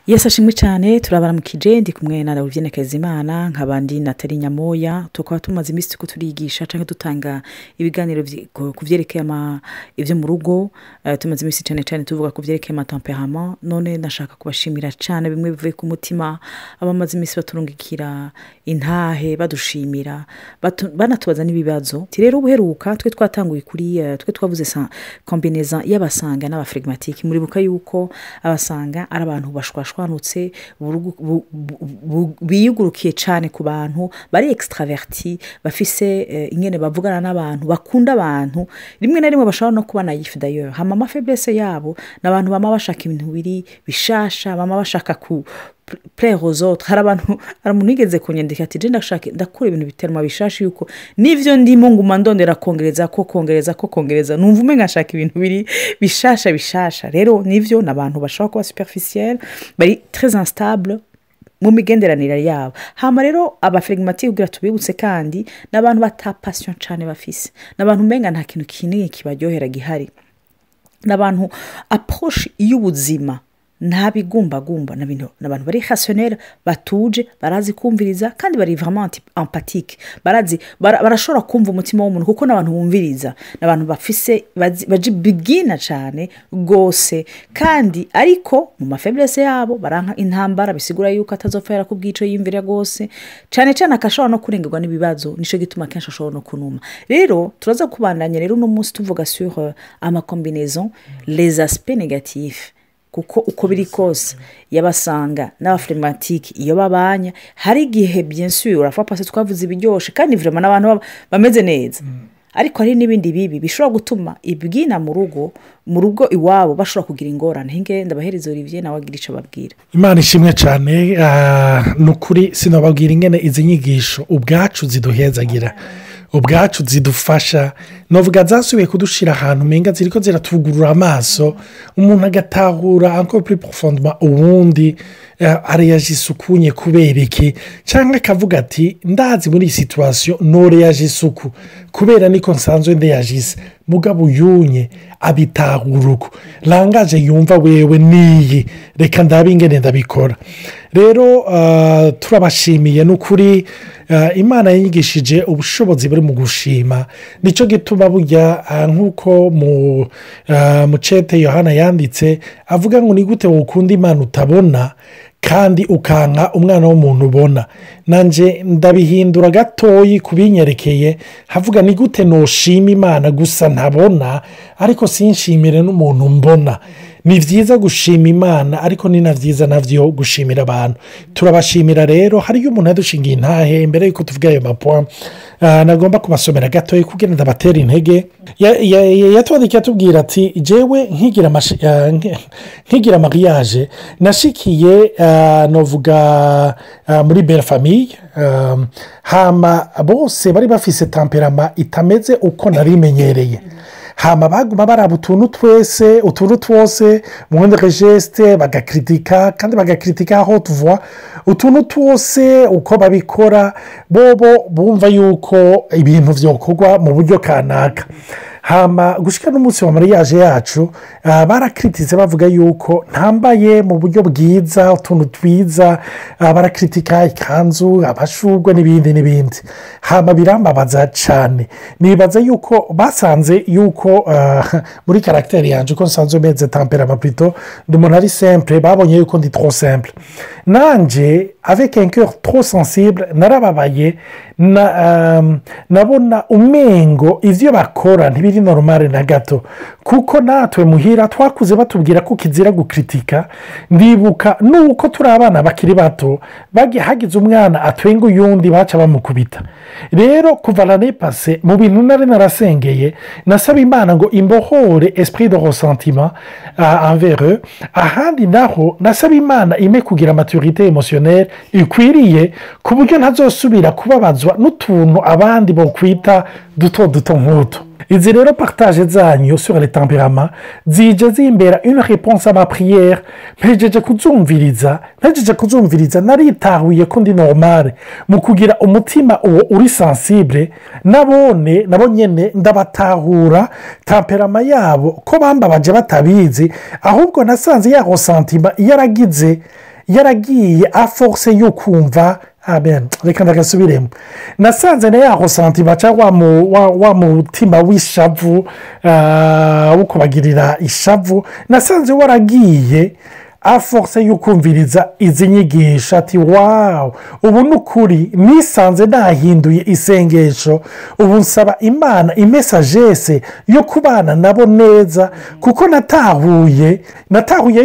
Yes ashimwe cyane turabaramukije ndi kumwe na Louvienne Kezimana nkabandi Nathalie Nyamoya tukaba tumaze imisi turigisha canke dutanga ibiganiro kuvyerekeye ivyo mu rugo tumaze imisi cyane tuvuga kuvyerekeye ama temperament none ndashaka kubashimira cyane bimwe bivuye ku mutima abamaze imisi baturungikira intahe badushimira banatubaza n'ibibazo rero ubuheruka twe twatanguye kuri twe twavuze combinaison y'abasanga n'aba-flégmatique muri buka yuko abasanga ari abantu bashwanutse biyugurukiye cyane ku bantu bari extraverti bafise ingene bavugana n'abantu bakunda abantu rimwe na rimwe bashobora no kuba naïf d'ailleurs hama ma faiblesse yabo n'abantu bama bashaka ibintu biri bishasha bama bashaka ku plaire aux autres hari abantu aramunigeze kunyandika ati je ndakura ibintu biteruma bishasha yuko nivyo ndimo nguma ndondera kongereza numva umenga nshaka ibintu biri bishasha rero nivyo nabantu bashaka kuba superficiel bari très instable mu migenderanire yabo hama rero aba-flégmatique ugira tubibutse kandi n'abantu bata passion cyane bafise n'abantu umenga nta kintu kinini kibaryohera gihari n'abantu approche y'ubuzima ntabigumbagumba n'abantu bari rationnel batuje barazi kumviriza kandi bari vraiment empathique barashobora kumva umutima w'umuntu kuko n'abantu bumviriza n'abantu bafise baje bigina cyane gose kandi ariko mu mafaiblesse yabo baranka intambara bisigura yuko atazofera kubwico yimvira gose cyane akashobora no kurengerwa n'ibibazo nico gituma kenshi ashobora no kunuma rero turaza kubandanya rero no munsi tuvuga sur ama combinaison les aspects négatifs kuko uko biri kose yabasanga n'aba-flégmatique iyo babanya hari gihe bien sûr urafa passe twavuze ibiryoshe kandi vraiment n'abantu bameze neza ariko hari n'ibindi bibi bishobora gutuma ibwina mu rugo iwabo bashobora kugira ingorane hinge ndabahereza Olivier nawe agira ico babwira Imana ishimwe cyane nukuri sinababwira ingene izi nyigisho ubwacu ziduhezagira ubwacu zidufasha novuga zasubiye kudushira ahantu menga ziriko ziratugurura amaso umuntu agatahura encore plus profondément ubundi areyagisukunye kubera iki cyangwa akavuga ati ndazi muri situation no reyagisuku kubera niko nsanzwe ndeyagise mugabo yunye abitahuruko langaje yumva wewe niyi reka ndabingene ndabikora rero turabashimiye n'ukuri Imana yanyigishije ubushobozi buri mu gushima nico gituma burya nkuko mu cete Yohana yanditse avuga ngo ni gute wokunda Imana utabona kandi ukanka umwana w'umuntu ubona nanje ndabihindura gatoyi kubinyerekeye havuga ni gute noshima Imana gusa ntabona ariko sinshimire n'umuntu mbona ni vyiza gushima Imana ariko ni na vyiza navyo gushimira abantu turabashimira rero hari umuntu yadushingiye intahe imbere yuko tuvuga ayo mapoint nagomba kubasomera gatoyi kugira ndabatera intege yatwandikiye atubwira ati jewe nkigira mariage nashikiye novuga muri belle famille hama bose bari bafise temperament itameze uko narimenyereye hama baguma baraba utuntu twose moindre geste bagakritika kandi bagakritika aho tuvoa utuntu twose uko babikora bobo bumva yuko ibintu vyokorwa mu buryo kanaka hama gushika n'umunsi wa mariage yacu barakritize bavuga yuko ntambaye mu buryo bwiza utuntu twiza barakritika ikanzu abashurwe n'ibindi hama birambabaza cyane nibaza yuko basanze yuko muri caractère yanje ko nsanzwe meze tempérament plutôt de mon ari simple babonye yuko ndi trop simple nanje avec un cœur trop sensible narababaye nabona umengo ivyo bakora ntibiri normal na gato kuko natwe muhira twakuze batubwira ko kizira gukritika ndibuka nuko turi abana bakiri bato hagize umwana atwenga uyundi baca bamukubita rero kuva l'année passée mu bintu narasengeye nasaba Imana ngo imbohore esprit de ressentiment envers eux ahandi naho nasaba Imana ime kugira maturité émotionnelle ikwiriye ku buryo ntazosubira kubabazwa n'utuntu abandi bo kwita duto nk'uto izi rero partage zanyu sur les tempéraments zije zimbera une réponse à ma prière mpejeje kuzumviriza naritahuye ko ndi normal mu kugira umutima uwo uri sensible nabo nyene ndabatahura temperament yabo ko bambabaje batabizi ahubwo nasanze ya ressentiment yaragize yaragiye aforce yo kumva amen reka ndagasubiremo nasanze na yaho santima cyangwa wa mutima w'ishavu wo kubagirira ishavu nasanze waragiye aforce yo kumviriza izi nyigisho ati wawu ubu ni ukuri nisanze nahinduye isengesho ubu nsaba imana imesajese yo kubana nabo neza kuko natahuye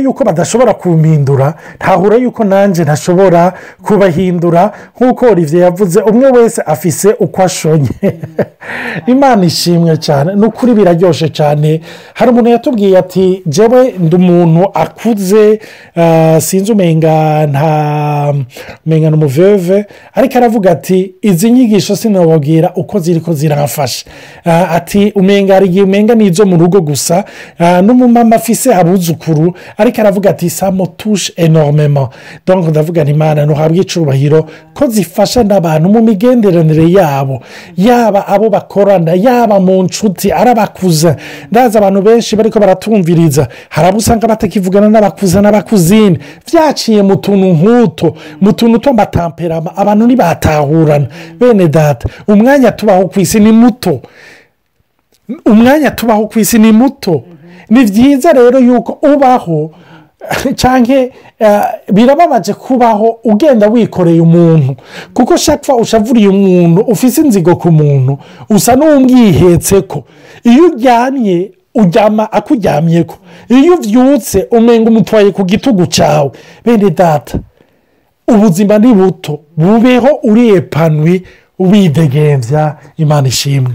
yuko badashobora kumpindura ntahura yuko nanjye ntashobora kubahindura nk'uko Olivier yavuze umwe wese afise uko ashonye imana ishimwe cyane ni ukuri biraryoshye cyane hari umuntu yatubwiye ati njyewe ndi umuntu akuze sinzi umenga ni umuveve ariko aravuga ati izi nyigisho sinababwira uko ziri ko ziramfasha ati umenga hari igihe umenga ni izo mu rugo gusa n'umumama afise abuzukuru ariko aravuga ati samotushe enormement donc ndavuga ni imana ntuhabwe icubahiro ko zifasha n'abantu mu migenderanire yabo yaba abo bakorana yaba mu nshuti arabakuza ndaza abantu benshi bariko baratumviriza hari abo usanga batakivugana n'abakuza n'abakuzine byaciye mu tuntu nk'uto mu tuntu tw'amatamperama abantu ntibatahurana bene data umwanya tubaho ku isi ni muto ni byiza rero yuko ubaho cyangwa birababaje kubaho ugenda wikoreye umuntu kuko shapfa ushavuriye umuntu ufise inzigo ku muntu usa n'uwumwihetse ko iyo uryamye uryama akuryamye ko iyo ubyutse umenga umutwaye ku gitugu cyawe bene data ubuzima ni buto bubeho uriyepanwe ubidegembya imana ishimwe.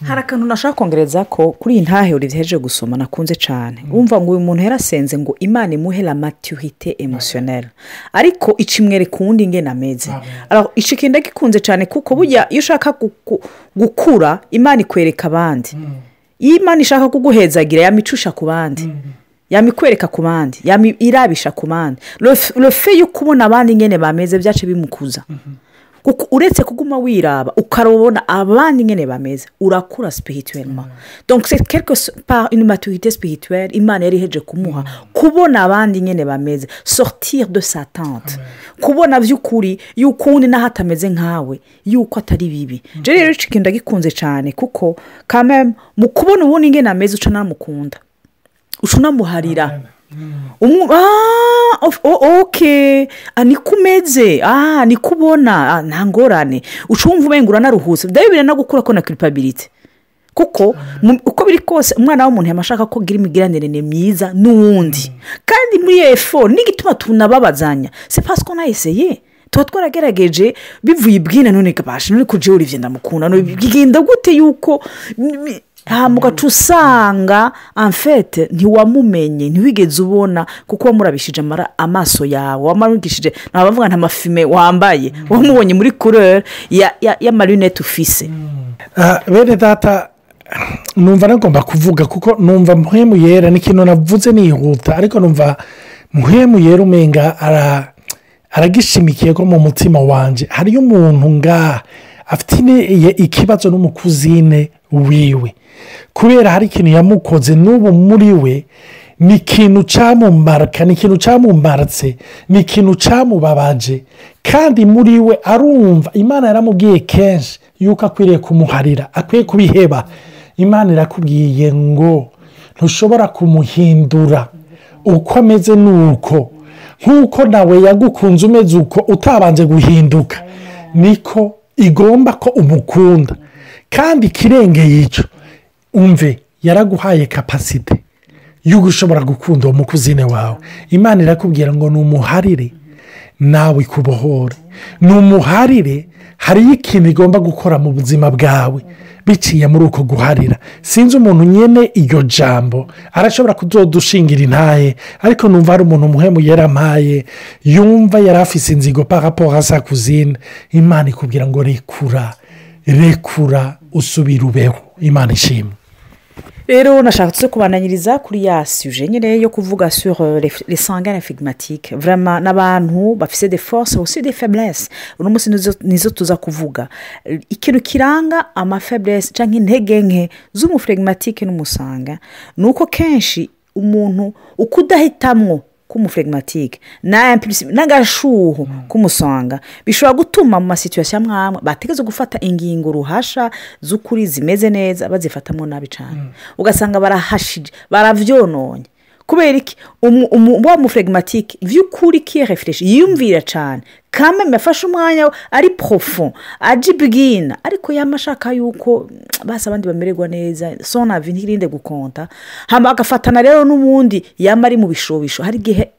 hari akantu nashaka kongereza ko kuri iyi ntahe uriheje gusoma nakunze cyane wumva ngo uyu muntu yarasenze ngo imana imuhe la maturité émotionnelle ariko icimwereka uwundi ingene ameze iki kintu gikunze cyane kuko burya iyo ushaka gukura imana ikwereka abandi iyo imana ishaka kuguhezagira yamicusha ku bandi yamikwereka ku bandi irabisha ku bandi le fait yo kubona abandi ingene bameze byace bimukuza kuko uretse kuguma wiraba ukarubona abandi ngene bameze urakura spirituellement donc c'est quelque part une maturité spirituelle imana yari heje kumuha kubona abandi ngene bameze sortir de sa tente kubona by'ukuri yuko undi nahatameze nkawe yuko atari bibi je rero ikintu gikunze cyane kuko quand même mu kubona ubundi ngene ameze uca namukunda uca namuharira okay niko umeze niko ubona nta ngorane ucumva umenga uranaruhutse bidahebera no gukura ko na culpability kuko uko biri kose umwana w'umuntu yamashaka ko gira imigiranire myiza n'uwundi kandi muri effort n'igituma tunababazanya c'est parce qu'on a essayé tuba twaragerageje bivuye ibwina none kabasha none kuje Olivier ndamukunda no bigenda gute yuko mugaca usanga en fait ntiwamumenye ntiwigeze ubona kuko wamurabishije amaso yawe wamarungishije nabavuga nta mafime wambaye wamubonye muri couleur ya marinette ufise bene data numva nagomba kuvuga kuko numva muhemu yera n'ikintu navuze nihuta ariko numva muhemu yera umenga aragishimikiye ko mu mutima wanje hariyo umuntu nga afite ikibazo n'umukuzine wiwe kubera hari ikintu yamukoze n'ubu muri we ni ikintu cyamumaraka ni ikintu cyamumaratse ni ikintu cyamubabaje kandi muri we arumva imana yaramubwiye kenshi yuko akwiriye kumuharira akwiye kubiheba imana irakubwiye ngo ntushobora kumuhindura uko ameze nuko nk'uko nawe yagukunze umeze uko utabanje guhinduka niko igomba ko umukunda kandi ikirengeye icyo umve yaraguhaye kapasite yo gushobora gukunda uwo mukuzine wawe imana irakubwira ngo numuharire nawe ikubohore numuharire hariyo ikintu igomba gukora mu buzima bwawe biciye muri uko guharira sinzi umuntu nyene iryo jambo arashobora kuzodushingira intaye ariko numva hari umuntu muhemu yarampaye yumva yarafise inzigo par rapport à sa cousine imana ikubwira ngo rekura usubira ubeho imana ishimwe. rero nashaka kubananyiriza kuri ya sujet nyine yo kuvuga sur les sanguin-flégmatiques vraiment n'abantu bafise des forces aussi des faiblesses uno munsi nizo tuza kuvuga ikintu kiranga ama faiblesse cyangwa intege nke z'umuflegmatique n'umusanga nuko kenshi umuntu ukudahitamwo k'umuflegmatique n'agashuho k'umusanga bishobora gutuma mu masituwasiyo amwe bategeze gufata ingingo ruhasha z'ukuri zimeze neza bazifatamo nabi cyane ugasanga barahashije baravyononye kubera iki wa muflegmatique vy'ukuri qui réfléchit yiyumvira cyane kame mefasha umwanya ari profond ajibwina ariko yamashaka yuko basa abandi bamererwa neza son avis ntirinde gukonta hama agafatana rero n'ubundi yamari mu bishobisho hari gihe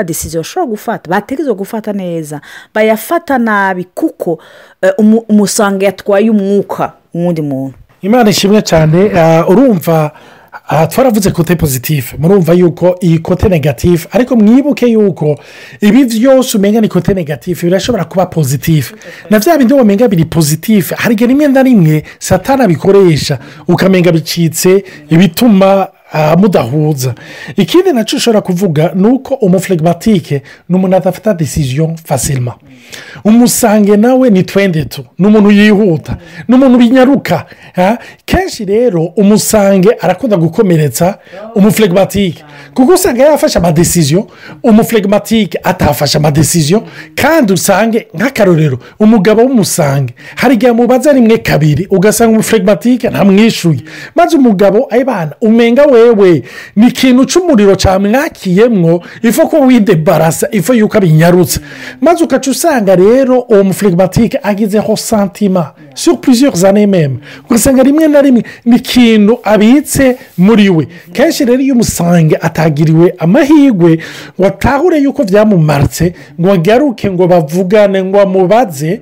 decision ashobora gufata bategezwe gufata neza bayafata nabi kuko umusanga yatwaye umwuka wundi muntu. Imana ishimwe cyane. Urumva twaravuze kote positive murumva yuko iyi kote negative ariko mwibuke yuko ibi byose umenga ni kote negative birashobora kuba positive na bya bindi umenga biri positive hari igihe rimwe na rimwe satana bikoresha ukamenga bicitse ibituma mudahuza. Ikindi nacyo ushobora kuvuga ni uko umuflegmatique ni umuntu adafata decision facilement. Umusange nawe ni twendetu ni umuntu yihuta ni umuntu binyaruka. Kenshi rero umusange arakunda gukomeretsa umuflegmatique kuko usanga yafashe amadecision umuflegmatique atafashe amadecision kandi usange nk'akarorero umugabo w'umusange hari igihe amubaza rimwe kabiri ugasanga umuflegmatique ntamwishuye maze umugabo ayibana umenga wewe ni ikintu cy'umuriro cyamwakiyemwo ifo ko widebarasa ifo yuko abinyarutse maze ukaca usanga rero uwo muflegmatique agizeho santima sur plusieurs années même ugasanga rimwe na rimwe ni ikintu abitse muri we. Kenshi rero iyo umusange atagiriwe amahirwe ngo atahure yuko byamumaritse ngo agaruke ngo bavugane ngo amubaze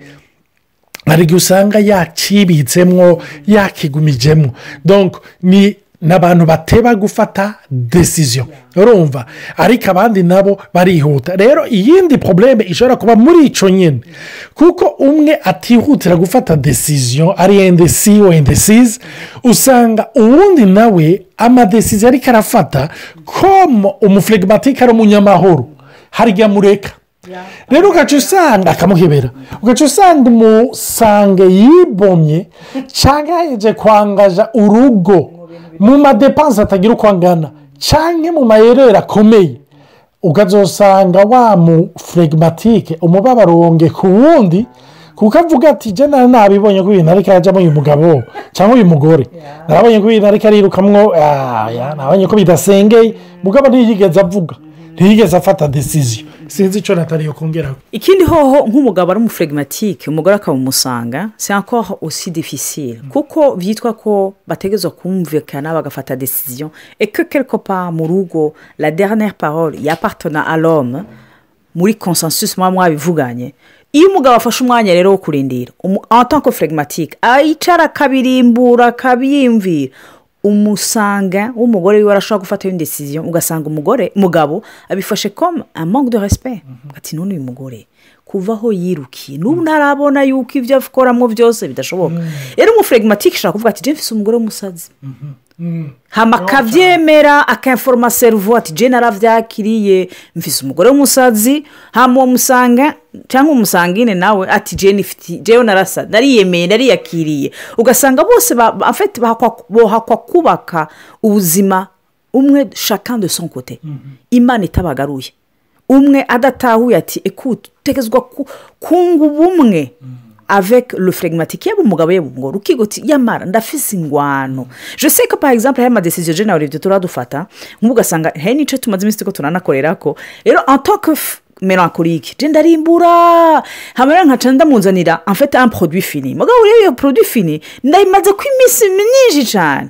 hari igihe usanga yakibitsemo yakigumijemo donc ni n'abantu bateba gufata decision urumva ariko abandi nabo barihuta. Rero iyindi probleme ishobora kuba muri ico nyene kuko umwe atihutira gufata decision ari indecisive ou indecise usanga uwundi nawe amadecision ariko arafata comme umuflegmatique ari umunyamahoro hari igihe amureka rero ugaca usanga akamuhebera ugaca usanga umusange yibomye cyangwa yaje kwangaja urugo mu madepanse atagira uko angana cyangwa mu mayerera akomeye ukazosanga wa muflegmatique umubabaro wonge ku wundi kuko avuga ati jena nabibonye ko ibintu ariko yajyamo uyu mugabo cyangwa uyu mugore nabonye ko ibintu ariko arirukamwo nabonye ko bidasengeye mugabo ntiyigeze avuga ntiyigeze afata decision sinzi icyo natariyo kongeraho. Ikindi hoho nk'umugabo ari umuflegmatique umugore akamumusanga c'est encore aussi difficile kuko vyitwa ko bategezwa kumvikana bagafata decision et que quelque part mu rugo la dernière parole y'appartenant à l'homme muri consensus mwabivuganye. Iyo umugabo afashe umwanya rero wo kurindira en tant que phlegmatique ayicara kabirimbura kabiyimvira umusanga w'umugore wiwe arashobora gufata une decision ugasanga umugabo abifashe comme un manque de respect ati none uyu mugore kuvaho yirukiye n'ubu ntarabona yuko ibyo akoramo byose bidashoboka. Rero umuflegmatique ashaka kuvuga ati je mfise umugore w'umusazi hama akabyemera akinforma cerveau ati je naravyakiriye mfise umugore w'umusazi hama umusanga cyangwa umusangine nawe ati je nifiti jewe narasa nariyemeye nariyakiriye ugasanga bose en fait bahakwa kubaka ubuzima umwe chacun de son côté. Imana itabagaruye umwe adatahuye ati écoute tegezwa kunga ubumwe avec le phlegmatique yaba umugabo yaba umugore ukigoti yamara ndafise ingwano. Je sais que par exemple hari ma décision générale ibyo turadufata nk'ugasanga he nice tumaze iminsi ko tunanakorera ko rero en tant que mélancolique je ndarimbura hamara nkaca ndamunzanira en fait un produit fini mugabo iyo produit fini ndayimaze ko imisi myinshi cyane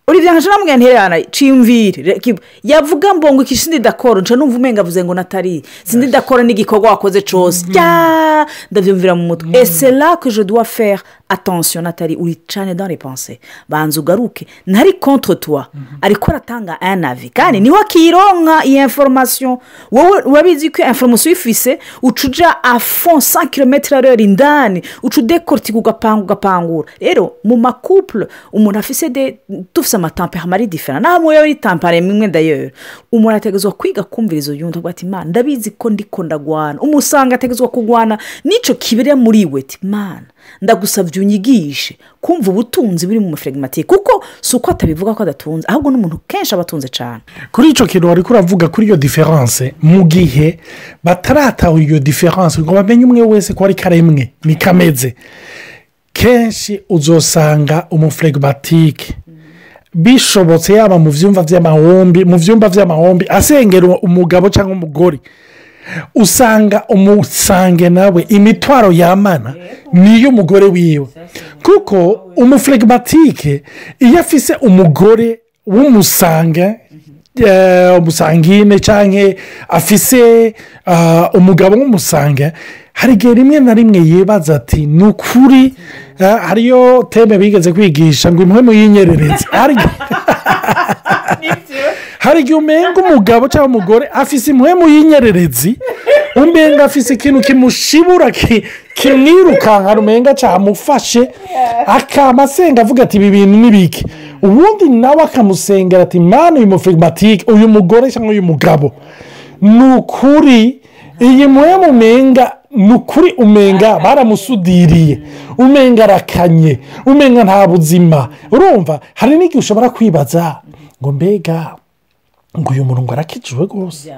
Olivier nkaje ntererana cimvire yavuga mbongo ikishindi d'accord nca numva umenga avuze ngo natari sindi d'accord n'igikorwa wakoze cyose ndavyumvira mu mutwe et c'est là que je dois faire attention natari uri cyane dans les pensées banzu garuke ntari contre toi ariko ratanga un avis kandi niho kironka iyi information wowe urabizi ko information ifise ucuja à fond 100 km/h indani ucudekortika ugapangura rero mu ma couple umuntu afise de tufise amatemperament différent na moyo ari temperament imwe d'ailleurs umuntu ategezwa kwiga kumvirizo yunta ati man ndabizi ko ndiko ndagwana umusanga ategezwa kugwana n'icyo kibere muri we mana ndagusabye unyigishe kumva ubutunzi buri mu muflegmatique kuko si uko atabivuga ko adatunze ahubwo n'umuntu kenshi aba atunze cyane. Kuri icyo kintu wari kuravuga kuri iyo diferanse mu gihe bataratahura iyo diferanse ngo bamenye umwe wese ko ari karemwe ni kameze kenshi uzosanga umuflegmatique bishobotse yaba mu byumba by'amahombi asengera umugabo cyangwa umugore usanga umusange nawe imitwaro yamana niyo umugore wiwe kuko umuflegmatique iyo afise umugore umusangine cyangwa afise umugabo w'umusanga hari igihe rimwe na rimwe yibaza ati ni ukuri hariyo teme bigeze kwigisha ngo imwe mu yinyerereze hari igihe umenga umugabo cyangwa umugore afise imwe mu yinyererezi umenga afise ikintu kimushibura kimwirukanka umenga cyamufashe akamasenga avuga ati ibi bintu ni bike ubundi nawe akamusengera ati mana uyu muflegmatique uyu mugore cyangwa uyu mugabo ni ukuri iyi mwe mumenga ni ukuri umenga baramusudiriye umenga arakanye umenga nta buzima urumva hari n'igihe ushobora kwibaza ngo mbega ngo uyu muntu ngo arakijijwe rwose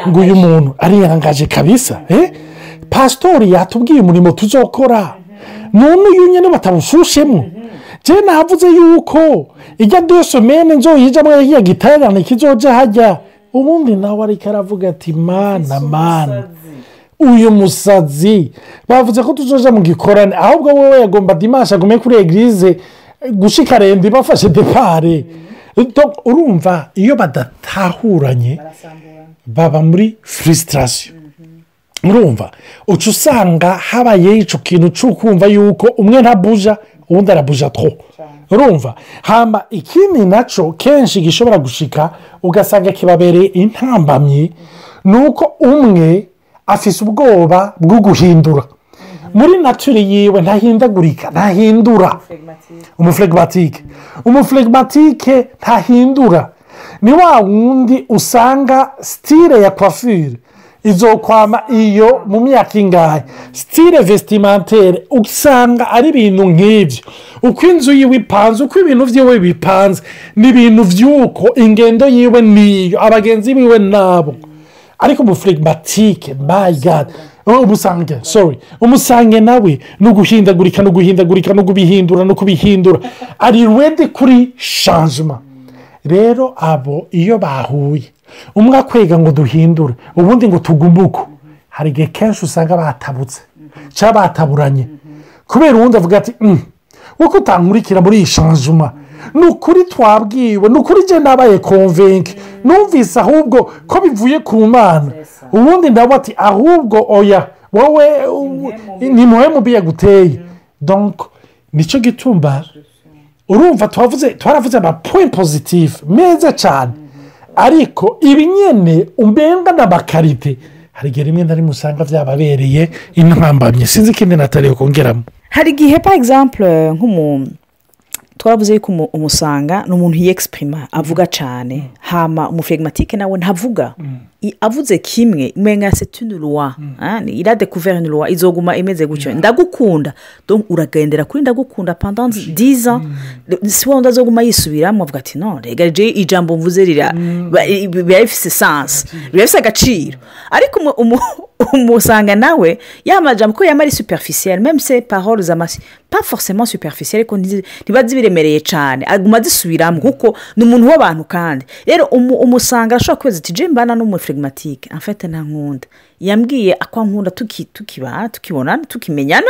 ngo uyu muntu ariyangaje kabisa pasitori yatubwiye umurimo tuzokora none uyu nyine batabusushemo njyewe navuze yuko ijya dusomene nzoyijyamo yagiye giterane kizoja hajya ubundi nawe ariko aravuga ati mana uyu musazi bavuze ko tuzoja mu gikorane ahubwo wowe yagomba dimanche agume kuri eglise gushika rendi bafashe depare urumva iyo badatahuranye baba muri frustration urumva uca usanga habaye icyo kintu cyo kumva yuko umwe ntabuja ubundi arabuja two urumva hamba ikindi nacyo kenshi gishobora gushika ugasanga kibabereye intambamyi ni uko umwe afise ubwoba bwo guhindura muri nature yiwe ntahindura umuflegmatique ntahindura ni wa wundi usanga style ya coiffure izokwama iyo mu myaka ingahe style vestimentaire usanga ari ibintu nk'ibyo uko inzu yiwe ipanze uko ibintu byiwe bipanze n'ibintu by'uko ingendo yiwe niyo abagenzi biwe nabo ariko umuflegmatique my god umusange nawe ni uguhindagurika no kubihindura ari ready kuri changement rero abo iyo bahuye umwe akwega ngo duhindure ubundi ngo tugumuko hari igihe kenshi usanga batabutse cyangwa bataburanye kubera uwundi avuga ati uko utankurikira muri iyi changement ni ukuri twabwiwe ni ukuri njye nabaye convaincre numvise ahubwo ko bivuye ku mana ubundi ndabona ati ahubwo oya wowe ni muhe mubi yaguteye donc nicyo gitumba urumva twaravuze point positif meza cyane ariko ibi nyine umenga n'amakarite hari igihe rimwe na rimwe usanga byababereye intambamye sinzi ikindi natariye kongeramo hari igihe par exemple nk'umuntu twaravuze yuko umusanga ni umuntu yexprima avuga cyane hama umuflegmatique nawe ntavuga avuze kimwe umenga c'est une loi il a découvert une loi izoguma imeze gutyo ndagukunda donc uragendera kuri ndagukunda pendant 10 ans si wanda azoguma yisubiramo avuga ati non rega je ijambo mvuze rira bifise sens bifise agaciro ariko umusanga nawe yamajambo ko yamari superficiel même ces paroles amasi pas forcément superficiel ko ntibazi biremereye cyane aguma zisubiramo kuko ni umuntu w'abantu kandi rero umusanga ashobora kweza ati je mbana n'umuflegmatique en fait nta nkunda yambwiye akwa nkunda tukibonana tukimenyana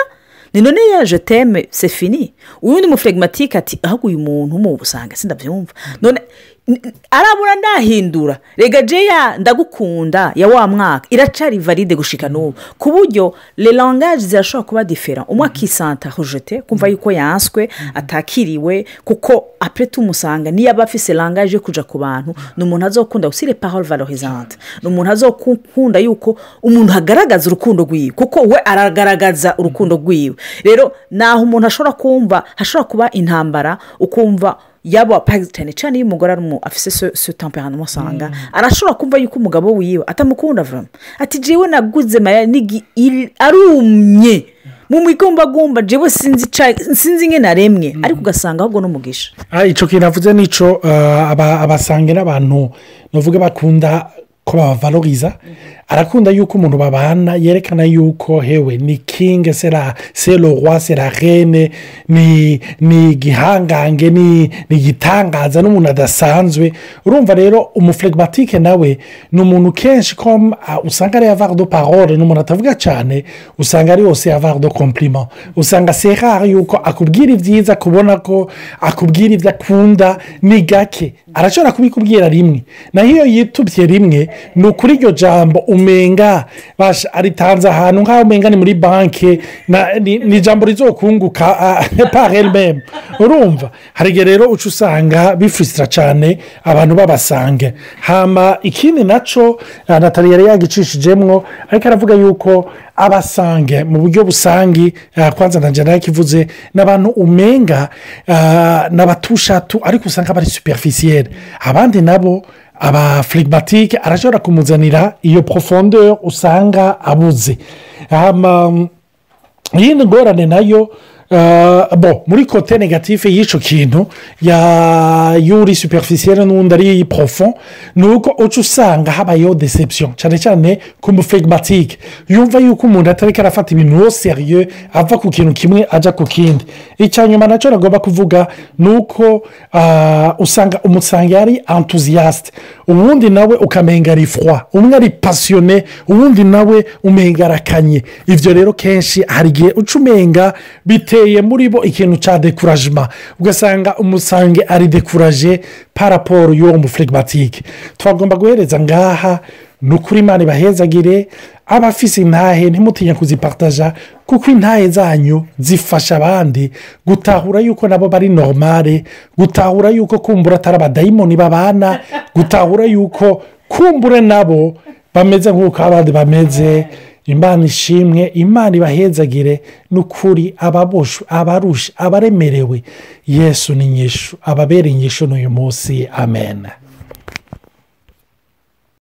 ni none ya je t'aime c'est fini uyu muflegmatique ati ahubwo uyu muntu mu busanga sindabyumva none arabura ndahindura rega jeya ndagukunda ya wa mwaka iracari valide gushika n'ubu ku buryo les langages zirashobora kuba différent umwe akisanta rejeté kumva yuko yanswe atakiriwe kuko après tout umusanga niyo aba afise langage yo kuja ku bantu ni umuntu azokunda aussi les paroles valorisantes ni umuntu azokunda yuko umuntu agaragaza urukundo rwiwe kuko we aragaragaza urukundo rwiwe rero naho umuntu ashobora kumva hashobora kuba intambara ukumva yaba cyane cyane iyo umugore afite so temperament usanga arashobora kumva yuko umugabo wiwe atamukunda vuba ati jewe naguze mayanigi arumye mu mikombagomba jewe sinzi nge naremwe ariko ugasanga ahubwo n'umugisha icyo kintu avuze nico abasange n'abantu bavuga bakunda ko babavaloriza arakunda yuko umuntu babana yerekana yuko hewe ni king c'est le roi c'est la reine ni igihangange ni igitangaza n'umuntu adasanzwe urumva rero umuflegmatike nawe ni umuntu kenshi ko usanga ari avoir de parole n'umuntu atavuga cyane usanga ari yose avoir de compliment usanga c'est rare yuko akubwira ibyiza kubona ko akubwira ibyo akunda ni gake arashobora kubikubwira rimwe naho iyo yitubye rimwe ni ukuri iryo jambo umenga aritanze ahantu nk'aho umenga ni muri banki ni ijambo rizokunguka par elle-même urumva hari igihe rero uca usanga bifusira cyane abantu babasange hama ikindi nacyo Natali yari yagicishijemwo ariko aravuga yuko abasange mu buryo busangi kwanza na njye nakivuze n'abantu umenga n'abatushatu ariko usanga bari superficiel abandi nabo abaflegmatike arashobora kumuzanira iyo profondeur usanga abuze iyindi ngorane nayo muri kote negatife y'icyo kintu yuri superficiel n'undi ari profond ni uko uca usanga habayeho deception cyane cyane ku muflegmatike yumva yuko umuntu atari karafata ibintu serieux ava ku kintu kimwe ajya ku kindi icya nyuma nacyo nagomba kuvuga ni uko usanga umusanga yari enthusiaste ubundi nawe ukamenga ari froid umwe ari passionné ubundi nawe umenga arakanye ibyo rero kenshi hari igihe uca umenga biteye muri bo ikintu cya decouragement ugasanga umusange ari decouragé par rapport y'uwo muflegmatike twagomba guhereza ngaha ni ukuri imana ibahezagire abafise intahe ntimutinye kuzipartaja kuko intahe zanyu zifasha abandi gutahura yuko nabo bari normale gutahura yuko kumbura atari abadayimoni babana gutahura yuko kumbure nabo bameze nk'uko abandi bameze imana ishimwe imana ibahezagire n'ukuri abarusha abaremerewe yesu ni nyishu ababera inyishu n'uyu munsi amen.